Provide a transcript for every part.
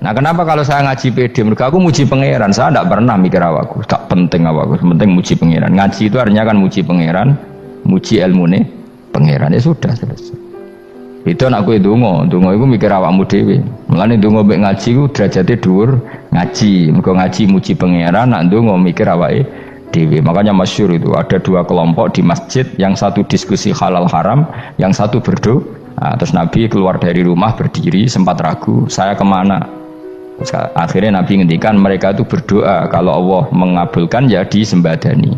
Nah kenapa kalau saya ngaji PD, mereka aku muji pangeran, saya tidak pernah mikir awakku, tak penting awakku, penting muji pangeran. Ngaji itu artinya kan muji pangeran, muji ilmu nih pangeran, ya sudah selesai. Itu anakku itu dongo itu mikir awakmu dewe. Mulane dongo mbek ngaji ku derajate dhuwur ngaji, mergo ngaji muji pangeran, nak dongo mikir awake dewe. Makanya masyhur itu ada dua kelompok di masjid, yang satu diskusi halal haram, yang satu berdoa. Nah, terus Nabi keluar dari rumah berdiri, sempat ragu, saya kemana? Terus, akhirnya Nabi ngendikan mereka itu berdoa, kalau Allah mengabulkan ya disembadani.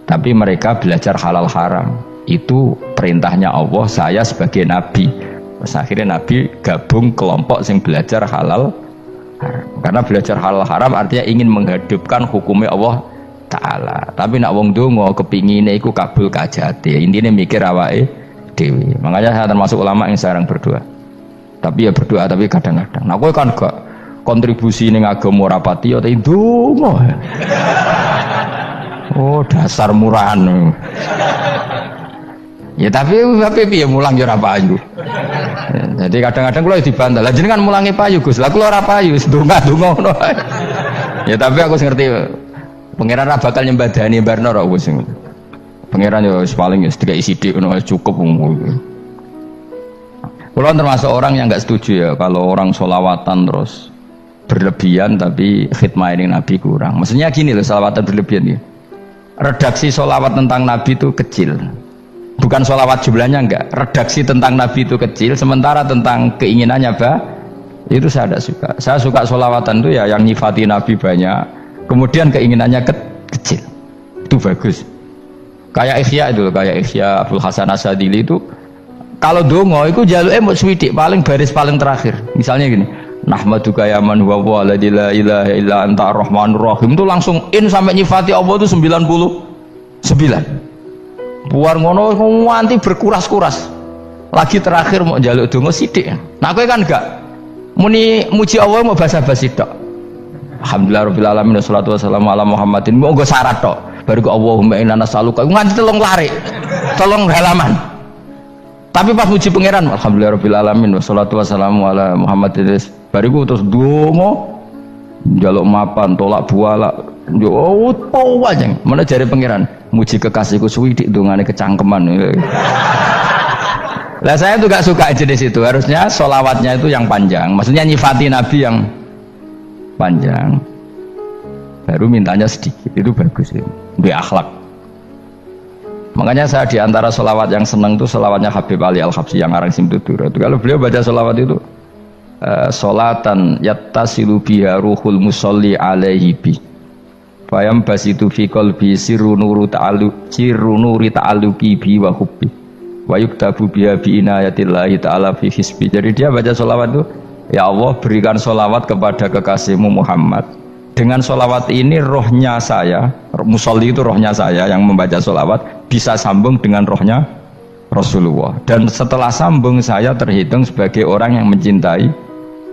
Tapi mereka belajar halal haram. Itu perintahnya Allah, saya sebagai Nabi. Terus akhirnya Nabi gabung kelompok yang belajar halal haram. Karena belajar halal haram artinya ingin menghidupkan hukumnya Allah Ta'ala. Tapi nak wong dongo kepingine iku kabul kajate. Intine mikir awake dewi. Makanya saya termasuk ulama yang jarang berdoa. Tapi ya berdoa tapi kadang-kadang. Nah kowe kan gak kontribusi ning agama rapati ya ndonga. Oh dasar murahan. Ya tapi piye mulang ya ora payu. Jadi kadang-kadang kula dibantah. Lah jenengan mulangi payu Gus. Lah kula ora payu, ndonga-ndonga ngono. Ya tapi aku ngerti pangeran ra bakal nyembadani barno ra wis. Pangeran ya paling sedikit sidik ngono cukup. Kula termasuk orang yang enggak setuju ya kalau orang sholawatan terus berlebihan tapi khidmah ini Nabi kurang. Maksudnya gini loh, sholawatan berlebihan ya. Redaksi sholawat tentang Nabi itu kecil. Bukan sholawat jumlahnya enggak, redaksi tentang Nabi itu kecil, sementara tentang keinginannya itu saya tidak suka. Saya suka sholawatan itu ya yang nyifati Nabi banyak, kemudian keinginannya kecil, itu bagus. Kayak Ihya itu, kayak Ihya Abdul Hasan Asadili itu, kalau dongo itu jaluknya mau swidik, paling baris paling terakhir. Misalnya gini, Nahmaduka ya man huwa la ilaha illa anta ar-rahmanur rahim, itu langsung in sampai nyifati Allah itu 99. Buar ngono nganti berkuras-kuras. Lagi terakhir mau njaluk donga sithik. Nah kowe kan enggak muni muji Allah mau basa-basi tok. Alhamdulillah rabbil alamin wassalatu wassalamu ala Muhammadin. Mau nggo syarat tok. Baru ke Allahumma inna nas'aluka nganti telung lari. Telung halaman. Tapi pas muji pangeran alhamdulillah rabbil alamin wassalatu wassalamu ala Muhammadin. Bariku terus donga njaluk mapan tolak buala. Yo oh aja. Mana jare pangeran muji kekasihku suwidik dongane kecangkeman. Lah saya tuh gak suka jenis itu. Harusnya sholawatnya itu yang panjang. Maksudnya nyifati Nabi yang panjang. Baru mintanya sedikit. Itu bagus itu. Di akhlak. Makanya saya diantara sholawat yang senang tuh sholawatnya Habib Ali Al-Habsyi yang arang Simtudur. Kalau beliau baca sholawat itu sholatan yattasilu biha ruhul musolli alaihi bi. Fayam basitu fi qalbi sirru nuri ta'alluqi bi wa hubbi wa yuktabu biha bi inayatillahi ta'ala fi hisbi. Jadi dia baca sholawat itu, ya Allah berikan sholawat kepada kekasihmu Muhammad. Dengan sholawat ini rohnya saya, musolli itu rohnya saya yang membaca sholawat, bisa sambung dengan rohnya Rasulullah. Dan setelah sambung saya terhitung sebagai orang yang mencintai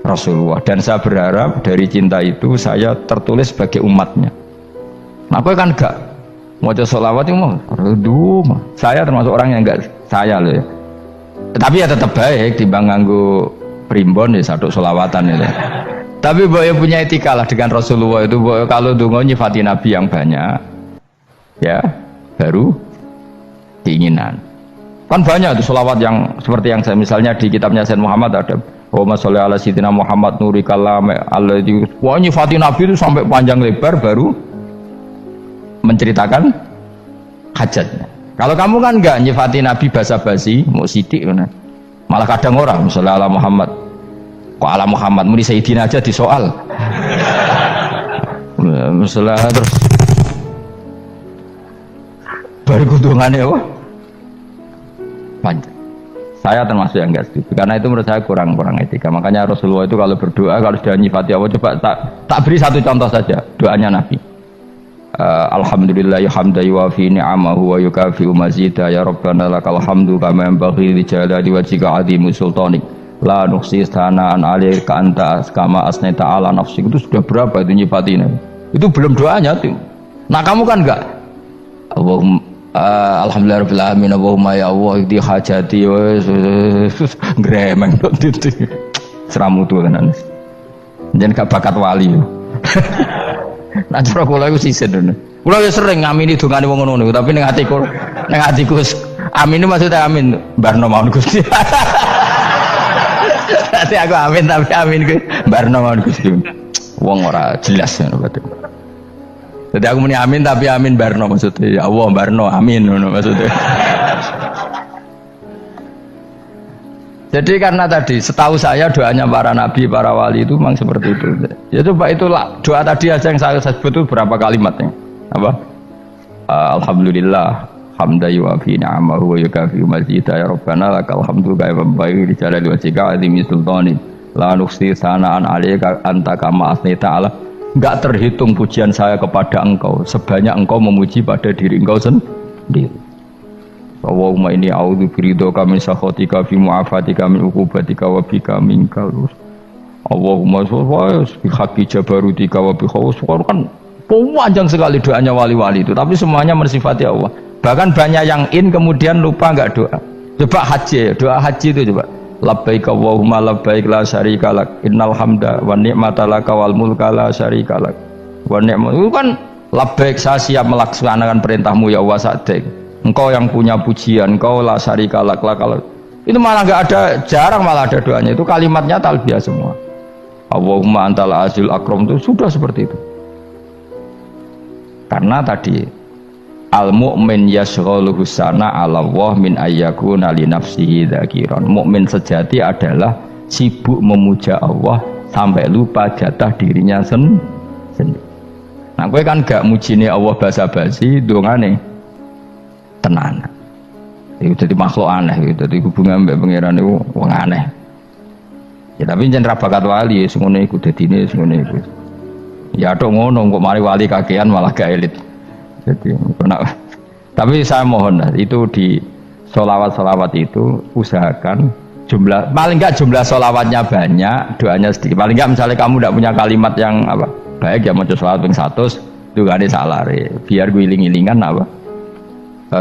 Rasulullah. Dan saya berharap dari cinta itu saya tertulis sebagai umatnya. Nah, aku kan enggak mau sholawat itu mau mah. Saya termasuk orang yang enggak saya loh ya. Tapi ya tetap baik timbang nganggo primbon ya satu sholawatan ya. Tapi boyo punya etika lah dengan Rasulullah itu. Boyo kalau dongo nyifati Nabi yang banyak, ya baru keinginan. Kan banyak tuh sholawat yang seperti yang saya misalnya di kitabnya Sayyid Muhammad ada. Allahumma sholli ala sayyidina Muhammad nuri kalam alladzi. Wah nyifati Nabi itu sampai panjang lebar baru menceritakan hajatnya. Kalau kamu kan enggak nyifati Nabi basa-basi, mau sidik kan. Malah kadang orang misalnya ala Muhammad. Kok ala Muhammad muni Sayyidina aja disoal. Misalnya terus baru kudungannya apa? Panjang. Saya termasuk yang enggak setuju karena itu menurut saya kurang etika. Makanya Rasulullah itu kalau berdoa kalau sudah nyifati Allah, coba tak beri satu contoh saja doanya Nabi. Alhamdulillah hamdan yuwafi ni'amahu wa yukafi'u mazidah ya rabbana lakal hamdu kama yanbaghi li jalali wajhika 'azimi sultanik la nuhsi sana'an 'alaika anta kama asnaita 'ala nafsik. Itu sudah berapa itu nyifatin? Itu belum doanya tuh. Nah kamu kan enggak Allahumma alhamdulillah rabbil alamin Allahumma ya Allah di hajati gremeng itu seramu tuh kan. Jangan gak bakat wali. Nah cara kula iku sisen ngono. Kula ya sering ngamini dongane wong ngono tapi ning atiku amin maksudnya amin barno mawon Gusti. Dadi aku amin tapi amin ku barno mawon Gusti. Wong ora jelas ngono berarti. Jadi aku muni amin tapi amin barno maksudnya ya Allah barno amin ngono maksudnya. Jadi karena tadi setahu saya doanya para nabi, para wali itu memang seperti itu. Ya coba itulah doa tadi aja yang saya sebut itu berapa kalimatnya? Apa? Alhamdulillah hamdan yuwafi ni'amahu wa yukafi mazidah ya Rabbana lakal hamdu kama yanbaghi li jalali wajhika azimi sultani la nuhsi sana'an 'alaika anta kama asnita 'ala. Enggak terhitung pujian saya kepada engkau sebanyak engkau memuji pada diri engkau sendiri. Allahumma inni a'udzu biridhoka min sakhatika fi mu'afatika min uqubatika wa bika minka. Allahumma sholli bi haqqi jabarutika wa bi khawsika. Kan panjang sekali doanya wali-wali itu, tapi semuanya mensifati Allah. Bahkan banyak yang kemudian lupa enggak doa. Coba haji, doa haji itu coba. Labbaik Allahumma labbaik la syarika lak innal hamda wa ni'mata laka wal mulka la syarika lak. Wa ni'mat itu kan labbaik saya siap melaksanakan perintahmu ya Allah sa'dik. Engkau yang punya pujian, engkau la syarika lak kalau itu malah enggak ada, jarang malah ada doanya. Itu kalimatnya talbiyah semua. Allahumma antal azil akram itu sudah seperti itu. Karena tadi al mu'min yashghaluhu sana 'ala Allah min ayyakuna li nafsihi dzakiran. Mukmin sejati adalah sibuk memuja Allah sampai lupa jatah dirinya sendiri. Nah, kowe kan gak mujine Allah basa-basi, dongane tenan. Itu jadi makhluk aneh, itu jadi hubungan mbek pangeran itu wong aneh. Ya tapi jangan bakat wali, semuanya ikut dadine semuanya ikut. Ya tok ngono kok mari wali kakean malah gak elit. Jadi tapi saya mohon itu di sholawat itu usahakan jumlah paling enggak jumlah sholawatnya banyak, doanya sedikit. Paling enggak misalnya kamu tidak punya kalimat yang apa baik ya maca sholawat ping 100 itu gak ada salah biar gue iling-ilingan apa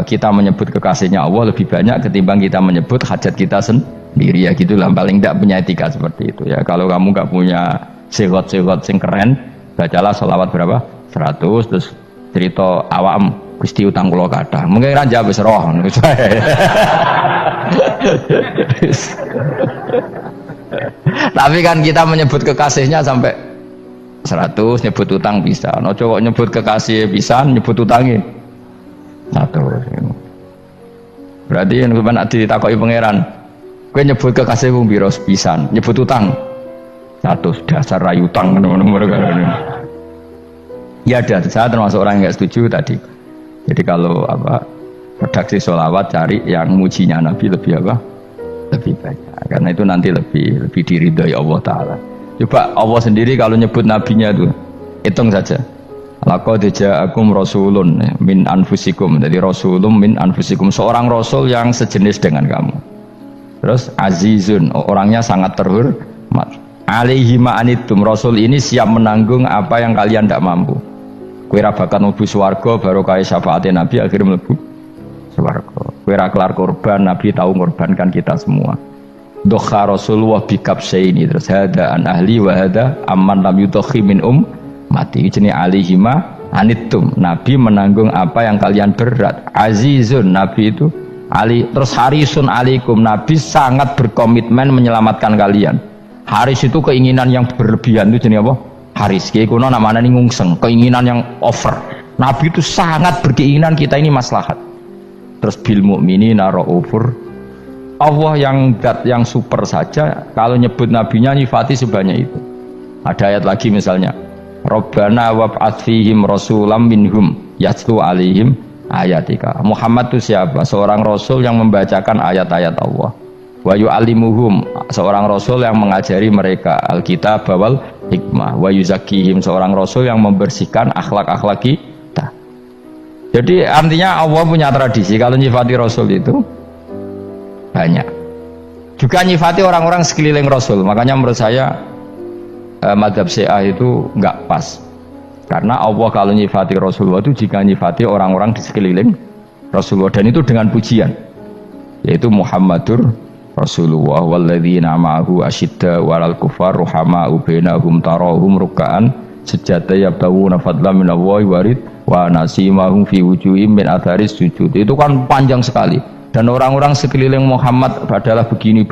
kita menyebut kekasihnya Allah lebih banyak ketimbang kita menyebut hajat kita sendiri ya gitulah. Paling tidak punya etika seperti itu ya. Kalau kamu nggak punya segot-segot sing keren, bacalah sholawat berapa 100 terus cerita awam Gusti utang kula kathah mungkin raja wis roh. Tapi kan kita menyebut kekasihnya sampai 100, nyebut utang bisa. No cowok nyebut kekasih bisa, nyebut utangnya 100. Berarti yang nak ditakoki pangeran, kowe nyebut kekasih wong pira pisan, nyebut utang 100, dasar rayu utang nomor-nomor. Ya ada, saya termasuk orang yang nggak setuju tadi. Jadi kalau apa redaksi sholawat cari yang mujinya Nabi lebih apa? Lebih banyak. Karena itu nanti lebih diridhoi Allah Taala. Coba Allah sendiri kalau nyebut nabinya itu hitung saja. Laqad ja'akum rasulun min anfusikum. Jadi rasulun min anfusikum, seorang rasul yang sejenis dengan kamu. Terus azizun, orangnya sangat terhormat. Alaihi ma'anitum, rasul ini siap menanggung apa yang kalian tidak mampu. Kowe ra bakat mlebu swarga baru kaya syafaate Nabi akhirnya mlebu swarga. Kowe ra kelar korban, Nabi tahu mengorbankan kita semua. Dokha Rasulullah bikabsaini, terus hada an ahli wa hada amman lam yudokhi min mati jenis alihima anitum, Nabi menanggung apa yang kalian berat. Azizun, Nabi itu ali, terus harisun alikum, Nabi sangat berkomitmen menyelamatkan kalian. Haris itu keinginan yang berlebihan itu jenis apa? Haris, kiai kuno namanya ini ngungseng, keinginan yang over. Nabi itu sangat berkeinginan kita ini maslahat. Terus bil mu'minina raufur, Allah yang super saja kalau nyebut nabinya nyifati sebanyak itu. Ada ayat lagi misalnya, Rabbana wab'ats fihim rasulam minhum yatlu alaihim ayatika. Muhammad itu siapa? Seorang rasul yang membacakan ayat-ayat Allah. Wa yu'allimuhum, seorang rasul yang mengajari mereka alkitab wal hikmah. Wa yuzakkihim, seorang rasul yang membersihkan akhlak-akhlak kita. Jadi artinya Allah punya tradisi kalau nyifati rasul itu banyak. Juga nyifati orang-orang sekeliling rasul. Makanya menurut saya madhab Syiah itu enggak pas. Karena Allah kalau nyifati Rasulullah itu jika nyifati orang-orang di sekeliling Rasulullah, dan itu dengan pujian, yaitu Muhammadur Rasulullah walladzina ma'ahu asyidda walal kufar ruhama'u bainahum tarahum ruk'an sujada yabtawuna fadlan minallahi warid wa nasimahum fi wujuhim min atharis sujud. Itu kan panjang sekali, dan orang-orang sekeliling Muhammad adalah begini.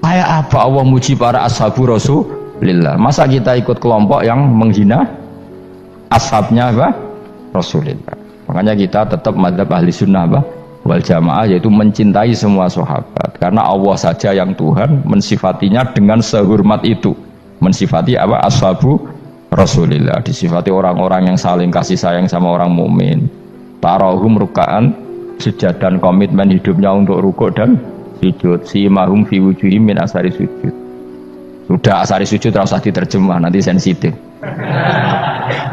Kayak apa Allah muji para ashabu Rasulillah? Masa kita ikut kelompok yang menghina ashabnya apa? Rasulillah. Makanya kita tetap madzhab ahli sunnah apa? Wal jamaah, yaitu mencintai semua sahabat, karena Allah saja yang Tuhan mensifatinya dengan sehormat itu, mensifati apa? Ashabu Rasulillah, disifati orang-orang yang saling kasih sayang sama orang mukmin. Tarahum ruk'an, sujud dan komitmen hidupnya untuk rukuk dan sujud. Simahum fi wujuhim min asari sujud. Sudah asari sujud harus diterjemah, nanti sensitif.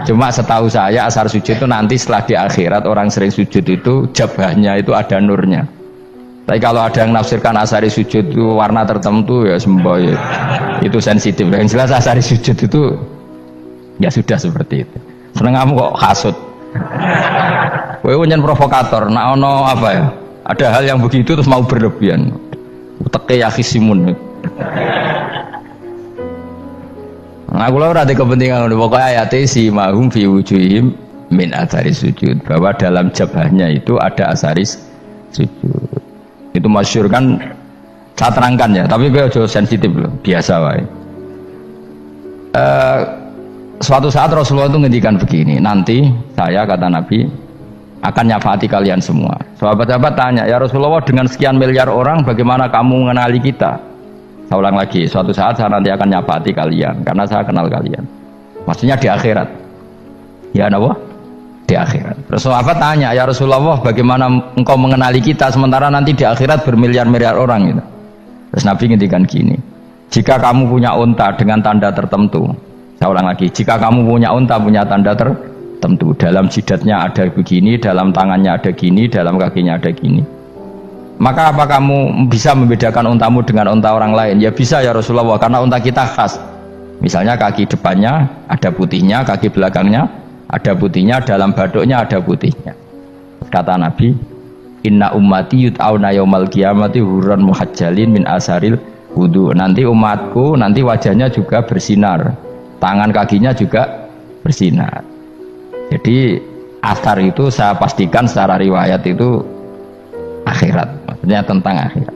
Cuma setahu saya asar sujud itu nanti setelah di akhirat orang sering sujud itu jabahnya itu ada nurnya. Tapi kalau ada yang nafsirkan asari sujud itu warna tertentu ya semboy, itu sensitif. Yang jelas asari sujud itu ya sudah seperti itu. Seneng kamu kok hasut. Kowe nyen provokator, nak ono apa ya? Ada hal yang begitu terus mau berlebihan. Uteke ya khisimun. Nah, kula ora ada kepentingan pokoknya ayat si mahum fi wujuhim min athari sujud, bahwa dalam jabahnya itu ada asaris sujud. Itu masyhur kan, saya terangkan ya, tapi gue jauh sensitif loh, biasa wae. Suatu saat Rasulullah itu ngendikan begini, nanti saya kata Nabi akan nyafaati kalian semua. Sahabat-sahabat tanya, ya Rasulullah dengan sekian miliar orang bagaimana kamu mengenali kita? Saya ulang lagi, suatu saat saya nanti akan nyafaati kalian karena saya kenal kalian. Maksudnya di akhirat. Ya Allah, di akhirat. Terus sahabat tanya, ya Rasulullah bagaimana engkau mengenali kita sementara nanti di akhirat bermiliar-miliar orang gitu. Terus Nabi ngendikan gini, jika kamu punya unta dengan tanda tertentu, saya ulang lagi, jika kamu punya unta punya tanda tertentu, dalam jidatnya ada begini, dalam tangannya ada gini, dalam kakinya ada gini, maka apa kamu bisa membedakan untamu dengan unta orang lain? Ya bisa ya Rasulullah, karena unta kita khas. Misalnya kaki depannya ada putihnya, kaki belakangnya ada putihnya, dalam baduknya ada putihnya. Kata Nabi, inna ummati yut'auna yaumal qiyamati hurran muhajjalin min asaril wudu. Nanti umatku nanti wajahnya juga bersinar, tangan kakinya juga bersinar. Jadi asar itu saya pastikan secara riwayat itu akhirat, maksudnya tentang akhirat.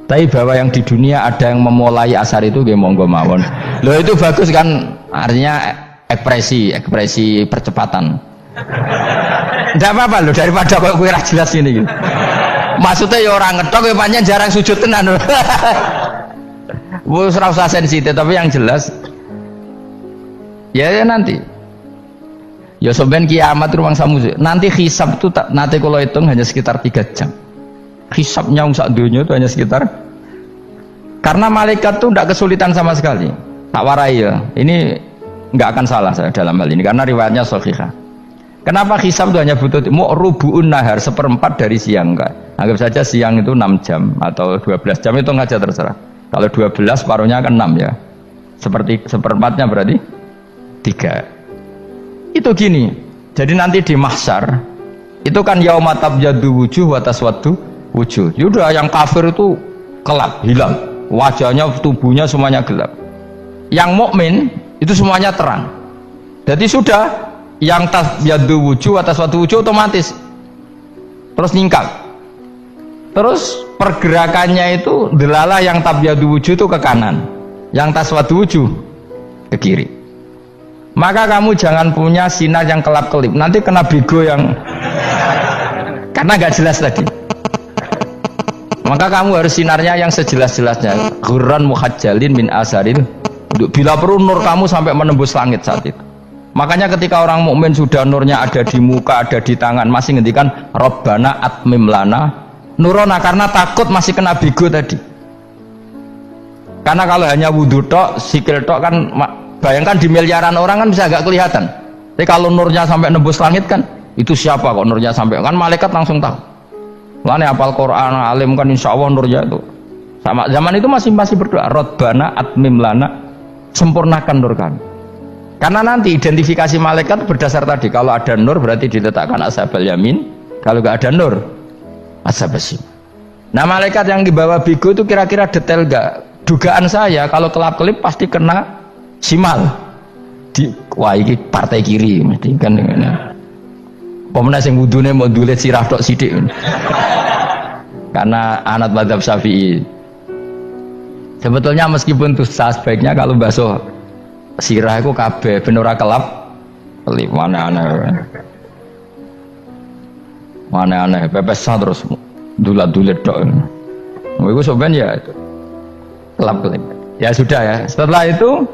Tapi bahwa yang di dunia ada yang memulai asar itu gak monggo mawon. Loh itu bagus kan, artinya ekspresi percepatan. Tidak apa-apa loh, daripada kok kira jelas ini gitu. Maksudnya ya orang ngetok ya panjang jarang sujud tenan. Wes ora usah sensitif, tapi yang jelas ya nanti. Ya sampean kiamat ruang samu. Nanti hisab itu nanti kalau hitung hanya sekitar 3 jam. Hisabnya sak dunia itu hanya sekitar, karena malaikat itu tidak kesulitan sama sekali. Tak warai ya, ini nggak akan salah saya dalam hal ini karena riwayatnya sahihah. Kenapa hisab itu hanya butuh rubu'un nahar, 1/4 dari siang enggak? Anggap saja siang itu 6 jam atau 12 jam, itu aja terserah. Kalau 12 separuhnya kan 6 ya. Seperti 1/4-nya berarti 3. Itu gini. Jadi nanti di mahsyar itu kan yauma tabyaddu wujuh wa taswaddu wujuh. Yaudah yang kafir itu gelap, hilang. Wajahnya, tubuhnya semuanya gelap. Yang mukmin itu semuanya terang. Jadi sudah yang tabyaddu wujuh wa taswaddu wujuh otomatis terus nyingkap. Terus pergerakannya itu delalah yang tabyaddu wujuh itu ke kanan, yang taswaddu wujuh ke kiri. Maka kamu jangan punya sinar yang kelap-kelip, nanti kena bego yang karena gak jelas tadi. Maka kamu harus sinarnya yang sejelas-jelasnya, ghurran muhajjalin min asaril. Bila perlu nur kamu sampai menembus langit saat itu. Makanya ketika orang mukmin sudah nurnya ada di muka, ada di tangan, masih ngendikan Rabbana atmim lana nurona, karena takut masih kena bego tadi. Karena kalau hanya wudhu tok, sikil tok kan, bayangkan di miliaran orang kan bisa agak kelihatan. Tapi kalau nurnya sampai nembus langit kan, itu siapa kok nurnya sampai, kan malaikat langsung tahu. Makanya hafal Quran, alim kan insya Allah nurnya itu. Sama zaman itu masih berdoa, Rabbana atmim lana, sempurnakan nur kami. Karena nanti identifikasi malaikat berdasar tadi, kalau ada nur berarti diletakkan ashabal yamin, kalau nggak ada nur ashabas shimal. Nah malaikat yang dibawa bigo itu kira-kira detail gak? Dugaan saya kalau kelap-kelip pasti kena simal. Wah ini partai kiri mesti kan. Pemenang yang wudhunya mau dulet sirah tok sidik. Karena anak mazhab Syafi'i. Sebetulnya meskipun itu sebaiknya kalau basuh sirah itu kabeh ben ora kelip mana aneh pepes terus dulat-dulit tok. Itu sebenarnya ya kelap-kelip. Ya sudah ya. Setelah itu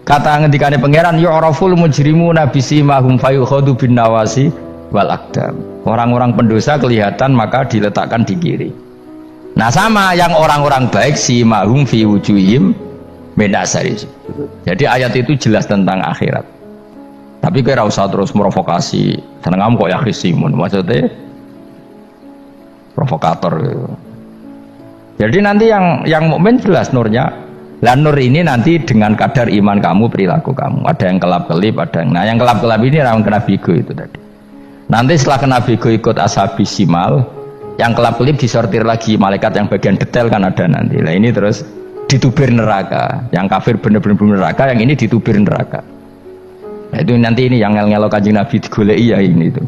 kata ngendikane pangeran yu'raful mujrimuna bisimahum fayukhadu bin nawasi wal aqdam. Orang-orang pendosa kelihatan maka diletakkan di kiri. Nah sama yang orang-orang baik simahum fi wujuhim min asari. Jadi ayat itu jelas tentang akhirat. Tapi kira usah terus provokasi. Seneng kamu kok ya khisimun maksudnya provokator gitu. Jadi nanti yang mukmin jelas nurnya. Lah nur ini nanti dengan kadar iman kamu, perilaku kamu. Ada yang kelap-kelip, ada yang. Nah, yang kelap-kelip ini orang kena bigo itu tadi. Nanti setelah kena bigo ikut ashabi simal, yang kelap-kelip disortir lagi malaikat yang bagian detail kan ada nanti. Lah ini terus ditubir neraka. Yang kafir bener-bener neraka, yang ini ditubir neraka. Nah, itu nanti ini yang ngel-ngelo Kanjeng Nabi digoleki ya ini itu.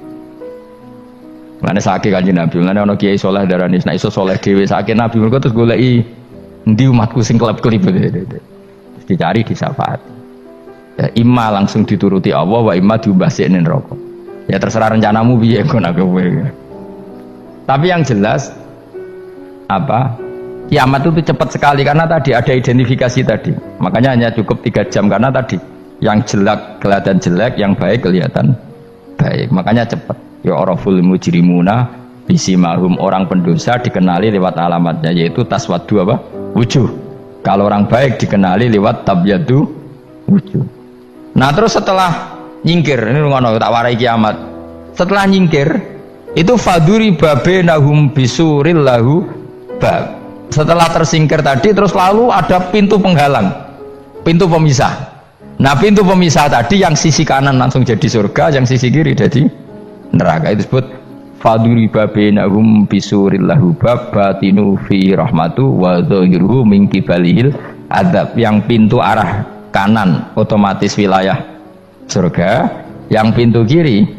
Mana sakit Kanjeng Nabi, mana ono kiai soleh darani nek iso soleh dhewe sakit Nabi mergo terus goleki endi umatku sing kelep-kelip terus dicari disyafaati. Ya imma langsung dituruti Allah wa imma diumbasine neraka. Ya terserah rencanamu piye kon aku kowe. Tapi yang jelas apa? Kiamat itu cepat sekali karena tadi ada identifikasi tadi. Makanya hanya cukup 3 jam karena tadi yang jelek kelihatan jelek, yang baik kelihatan baik. Makanya cepat. Ya araful mujrimuna bisimahum, orang pendosa dikenali lewat alamatnya yaitu taswaddu apa? Wujuh. Kalau orang baik dikenali lewat tabyadu wujuh. Nah terus setelah nyingkir, ini ngono tak warai kiamat. Setelah nyingkir itu faduri babenahum bisuril lahu bab. Setelah tersingkir tadi terus lalu ada pintu penghalang, pintu pemisah. Nah pintu pemisah tadi yang sisi kanan langsung jadi surga, yang sisi kiri jadi neraka. Itu disebut faduri babenahum bisuril lahu bab batinu fi rahmatu wa dhahiruhu min qibalihil adzab. Yang pintu arah kanan otomatis wilayah surga, yang pintu kiri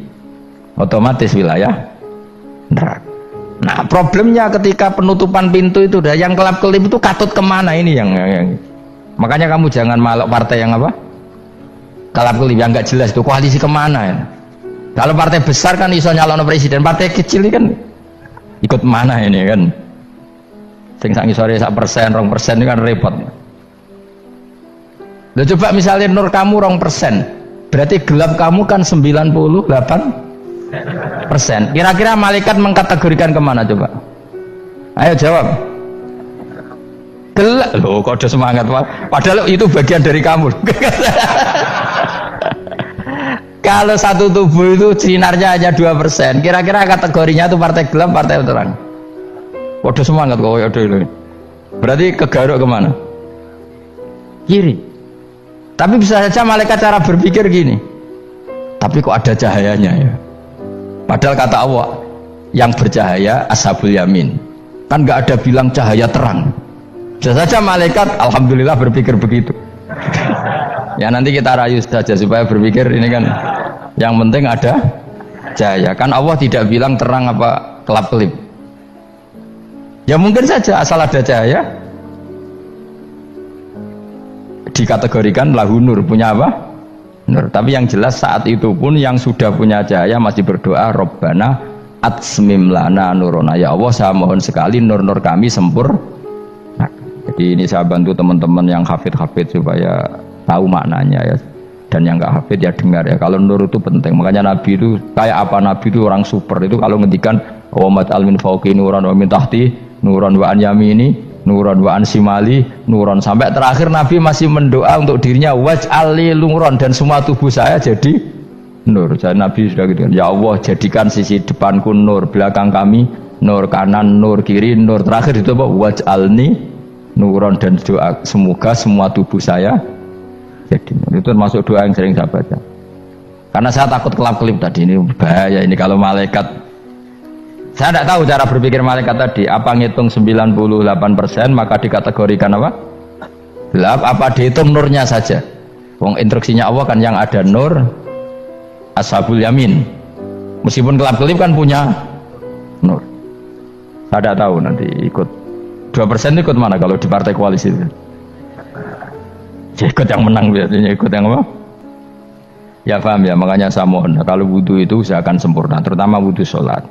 otomatis wilayah neraka. Nah problemnya ketika penutupan pintu itu dah yang kelap-kelip itu katut kemana ini yang makanya kamu jangan malok partai yang apa kelap-kelip yang nggak jelas itu koalisi kemana ya. Kalau partai besar kan iso nyalon presiden, partai kecil ini kan ikut mana ini kan sing sak ngisore 1%, 2% ini kan repot. Loh coba misalnya nur kamu 2%, berarti gelap kamu kan 98%. Kira-kira malaikat mengkategorikan kemana coba? Ayo jawab. Gelap. Loh kode semangat Pak. Padahal itu bagian dari kamu. Kalau satu tubuh itu sinarnya hanya 2%, kira-kira kategorinya itu partai gelap, partai terang. Kode semangat kok ya itu. Berarti kegaruk kemana? Kiri. Tapi bisa saja malaikat cara berpikir gini. Tapi kok ada cahayanya ya? Padahal kata Allah yang bercahaya ashabul yamin. Kan nggak ada bilang cahaya terang. Bisa saja malaikat alhamdulillah berpikir begitu. Ya nanti kita rayu saja supaya berpikir ini kan yang penting ada cahaya. Kan Allah tidak bilang terang apa kelap-kelip. Ya mungkin saja asal ada cahaya dikategorikan lahu nur, punya apa? Nur. Tapi yang jelas saat itu pun yang sudah punya cahaya masih berdoa Rabbana atsmim lana nurona, ya Allah saya mohon sekali nur-nur kami sempurna. Jadi ini saya bantu teman-teman yang hafid-hafid supaya tahu maknanya ya, dan yang nggak hafid ya dengar ya, kalau nur itu penting. Makanya Nabi itu kayak apa? Nabi itu orang super itu kalau ngendikan wamat almin fauqi nuran wa min tahti nuran wa an yamini nuran wa an simali nuran, sampai terakhir Nabi masih mendoa untuk dirinya waj'ali nuran, dan semua tubuh saya jadi nur. Jadi Nabi sudah gitu, ya Allah jadikan sisi depanku nur, belakang kami nur, kanan nur, kiri nur, terakhir itu apa? Waj'alni nuron, dan doa semoga semua tubuh saya jadi nur. Itu termasuk doa yang sering saya baca karena saya takut kelap-kelip tadi. Ini bahaya ini kalau malaikat Saya tidak tahu cara berpikir malaikat tadi. Apa ngitung 98% maka dikategorikan apa? Gelap. Apa dihitung nurnya saja? Wong instruksinya Allah kan yang ada nur ashabul yamin. Meskipun kelap-kelip kan punya nur. Saya tidak tahu nanti ikut 2% ikut mana kalau di partai koalisi itu? Ya, ikut yang menang biasanya, ikut yang apa? Ya paham ya, makanya saya mohon kalau wudhu itu usahakan sempurna, terutama wudhu sholat.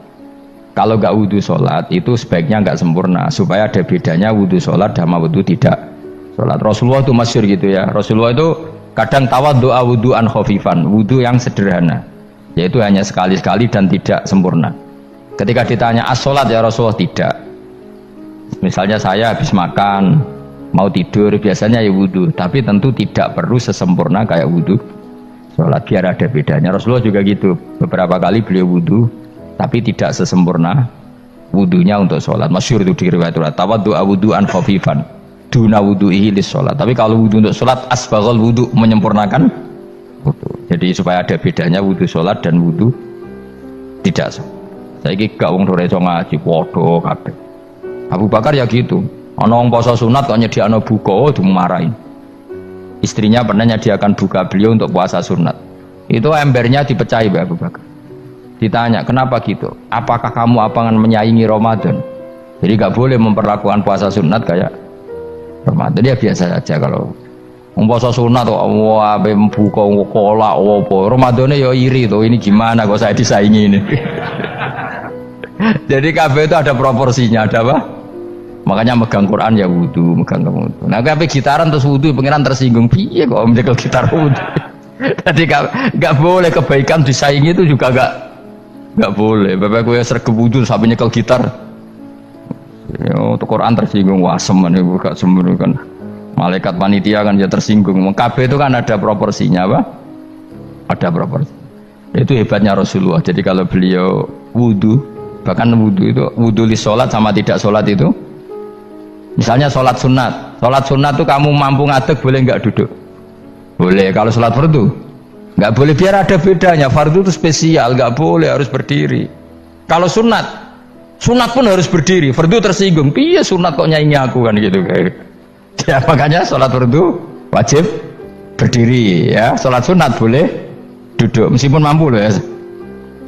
Kalau nggak wudhu sholat itu sebaiknya nggak sempurna, supaya ada bedanya wudhu sholat sama wudhu tidak sholat. Rasulullah itu masyhur gitu ya, Rasulullah itu kadang tawaddu'a wudhu'an khafifan, wudhu yang sederhana, yaitu hanya sekali-sekali dan tidak sempurna. Ketika ditanya as-sholat ya Rasulullah, tidak. Misalnya saya habis makan mau tidur biasanya ya wudhu, tapi tentu tidak perlu sesempurna kayak wudhu sholat, biar ada bedanya. Rasulullah juga gitu, beberapa kali beliau wudhu tapi tidak sesempurna wudhunya untuk sholat. Masyhur itu di riwayat tawaddu'a wudhu'an khafifan duna wudhu'ihi lis sholat. Tapi kalau wudhu untuk sholat asbaghal wudhu, menyempurnakan wudhu. Jadi supaya ada bedanya wudhu sholat dan wudhu tidak sholat. Saya ini gak wong reso ngaji podo kabeh. Abu Bakar ya gitu, ana wong poso sunat kok nyediakno buka dimarahin. Istrinya pernah nyediakan buka beliau untuk puasa sunat, itu embernya dipecahi Mbak Abu Bakar. Ditanya kenapa gitu, apakah kamu akan menyaingi Ramadan? Jadi gak boleh memperlakukan puasa sunat kayak Ramadan. Ya biasa saja kalau puasa sunat kok wah buka kolak apa Ramadannya ya iri tuh, ini gimana kok saya disaingi ini. Jadi kabeh itu ada proporsinya, ada apa? Makanya megang Quran ya wudu, megang wudu. Nah kabeh gitaran terus wudu, pengiran tersinggung, piye kok menjegal gitar wudu. Jadi gak boleh kebaikan disaingi, itu juga gak boleh. Bapak gue sergap wudu sampai nyekel gitar. Ya, untuk Quran tersinggung, wah semen itu gak semen kan. Malaikat panitia kan ya tersinggung. Kabeh itu kan ada proporsinya, apa? Ada proporsi. Itu hebatnya Rasulullah. Jadi kalau beliau wudu, bahkan wudu itu wudu li sholat sama tidak sholat itu, misalnya sholat sunat itu kamu mampu ngadeg boleh nggak duduk? Boleh. Kalau sholat fardu nggak boleh, biar ada bedanya. Fardu itu spesial, nggak boleh, harus berdiri. Kalau sunat pun harus berdiri. Fardu tersinggung, iya sunat kok nyaingi aku kan gitu kayak. Ya makanya sholat fardu wajib berdiri ya, sholat sunat boleh duduk meskipun mampu loh ya.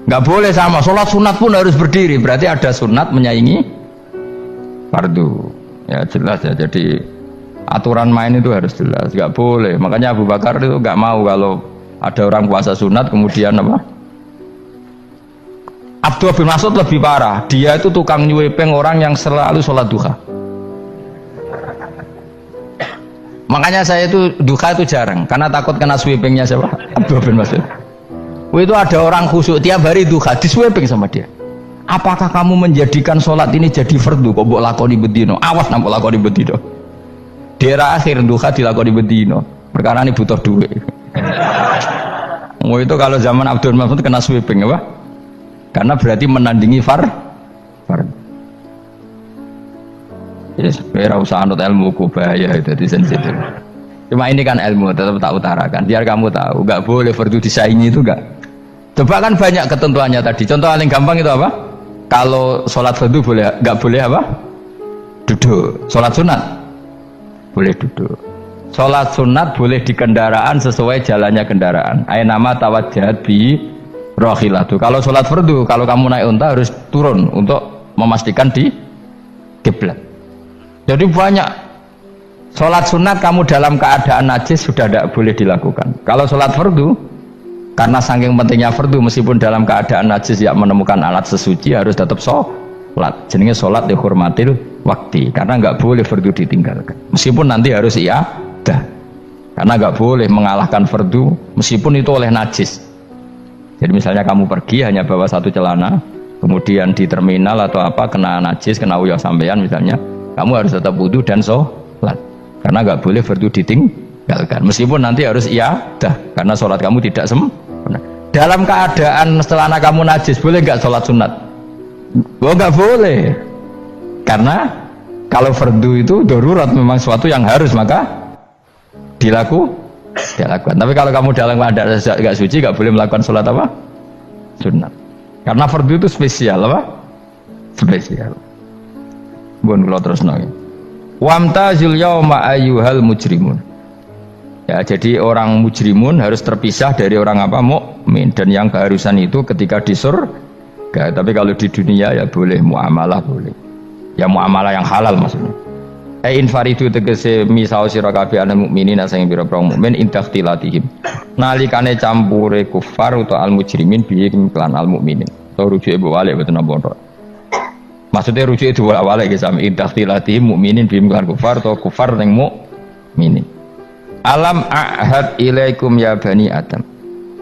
Nggak boleh sama, sholat sunat pun harus berdiri, berarti ada sunat menyaingi fardu. Ya jelas ya, jadi aturan main itu harus jelas, nggak boleh. Makanya Abu Bakar itu nggak mau kalau ada orang puasa sunat kemudian apa? Abdullah bin Mas'ud lebih parah, dia itu tukang nyuwepeng orang yang selalu sholat duha. Makanya saya itu duha itu jarang, karena takut kena sweepingnya siapa? Abdullah bin Mas'ud. Itu ada orang khusyuk tiap hari duha disweping sama dia. Apakah kamu menjadikan sholat ini jadi fardu kok mbok lakoni bedino? Awas nang mbok lakoni bedino. Di era akhir duha dilakoni bedino. Perkara ini butuh duit. Itu kalau zaman Abdul Mas'ud kena sweeping apa? Karena berarti menandingi fardu. Yes, ora usah anut ilmu ku bahaya itu di sensitif. Cuma ini kan ilmu, tetap tak utarakan biar kamu tahu, nggak boleh fardu disaingi itu nggak. Coba kan banyak ketentuannya tadi. Contoh paling gampang itu apa? Kalau sholat fardu boleh, nggak boleh apa? Duduk. Sholat sunat boleh duduk. Sholat sunat boleh di kendaraan sesuai jalannya kendaraan. Nama tawajjahat bi rohilatu. Kalau sholat fardu, kalau kamu naik unta harus turun untuk memastikan di kiblat. Jadi banyak. Sholat sunat kamu dalam keadaan najis sudah tidak boleh dilakukan. Kalau sholat fardu, karena saking pentingnya fardu, meskipun dalam keadaan najis ya menemukan alat sesuci harus tetap sholat. Jenenge sholat dihormatil waktu, karena nggak boleh fardu ditinggalkan. Meskipun nanti harus iyadah, karena nggak boleh mengalahkan fardu meskipun itu oleh najis. Jadi misalnya kamu pergi hanya bawa satu celana, kemudian di terminal atau apa kena najis, kena uyah sampean misalnya, kamu harus tetap wudu dan sholat. Karena nggak boleh fardu ditinggalkan meskipun nanti harus iyadah karena sholat kamu tidak sempurna. Dalam keadaan setelah kamu najis boleh nggak sholat sunat? Oh nggak boleh, karena kalau fardu itu darurat, memang sesuatu yang harus maka dilakukan. Tapi kalau kamu dalam keadaan nggak suci nggak boleh melakukan sholat apa? Sunat. Karena fardu itu spesial apa? spesial. Mbon kula terusno. Wamtazul yauma ayyuhal mujrimun. Ya, jadi orang mujrimun harus terpisah dari orang apa? Mukmin. Dan yang keharusan itu ketika di surga. Tapi kalau di dunia ya boleh muamalah boleh. Ya muamalah yang halal maksudnya. Infaridu tegese misau sira kabeh ana mukminin sing pira-pira mukmin intakhtilatihim. Nalikane campure kufar utawa al mujrimin bi iklan al mukminin. To rujuke mbok walik mboten napa. Maksudnya rujuk itu awalnya sama intakhtilatihim mukminin bi iklan kufar atau kufar ning mukminin. Alam ahad ilaikum ya bani Adam.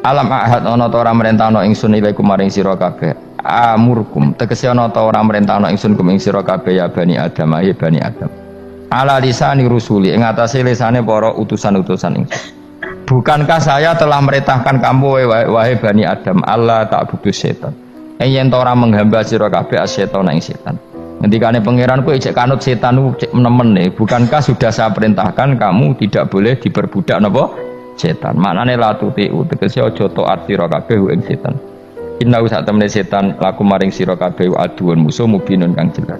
Alam ahad ana ta ora merentahno ingsun ilaikum maring sira kabeh. Amurkum tegese ana ta ora merentahno ingsun kum ing sira kabeh ya bani Adam ya bani Adam. Ala lisani rusuli ing atase lisane para utusan-utusan ingsun. Bukankah saya telah merintahkan kamu wahai bani Adam Allah ta'budu setan. Yen ta ora menghamba sira kabeh asetan ing setan. Ngendikane pangeran kowe ijek kanut setan ku cek nemen. Bukankah sudah saya perintahkan kamu tidak boleh diperbudak napa setan. Maknane la tutiu tegese aja taat sira kabeh ing setan. Inna sak temene setan laku maring sira kabeh aduun musuh mubinun kang jelas.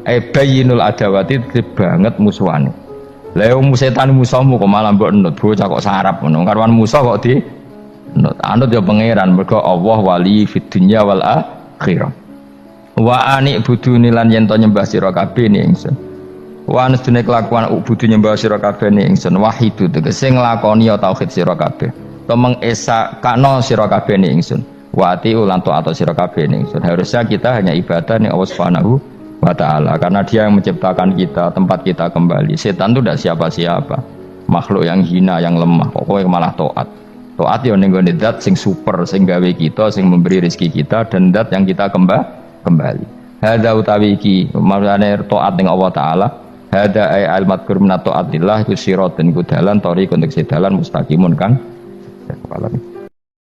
Bayyinul adawati banget musuhane. Lah wong setan musuhmu kok malah mbok nut bocah kok sarap ngono. Karwan musuh kok di anut ya pangeran mergo Allah wali fid dunya wal akhirah. Wa ani buduni lan yen to nyembah sira kabeh ni ingsun. Wa anstune kelakuan budu nyembah sira kabeh ni ingsun wahidu tegese nglakoni ya tauhid sira kabeh. To mengesakno sira kabeh ni ingsun. Wa ati ulan to atau sira kabeh ni ingsun. Harusnya kita hanya ibadah ning Allah Subhanahu wa ta'ala karena dia yang menciptakan kita, tempat kita kembali. Setan itu tidak siapa-siapa, makhluk yang hina, yang lemah. Pokoknya malah taat. Taat ya ning gone zat sing super, sing gawe kita, sing memberi rezeki kita dan zat yang kita kembali. Hadza utawi iki maksudane taat ning Allah taala. Hadza ay al madkur min taatillah iku siratun iku dalan thariqun untuk sedalan mustaqimun kan.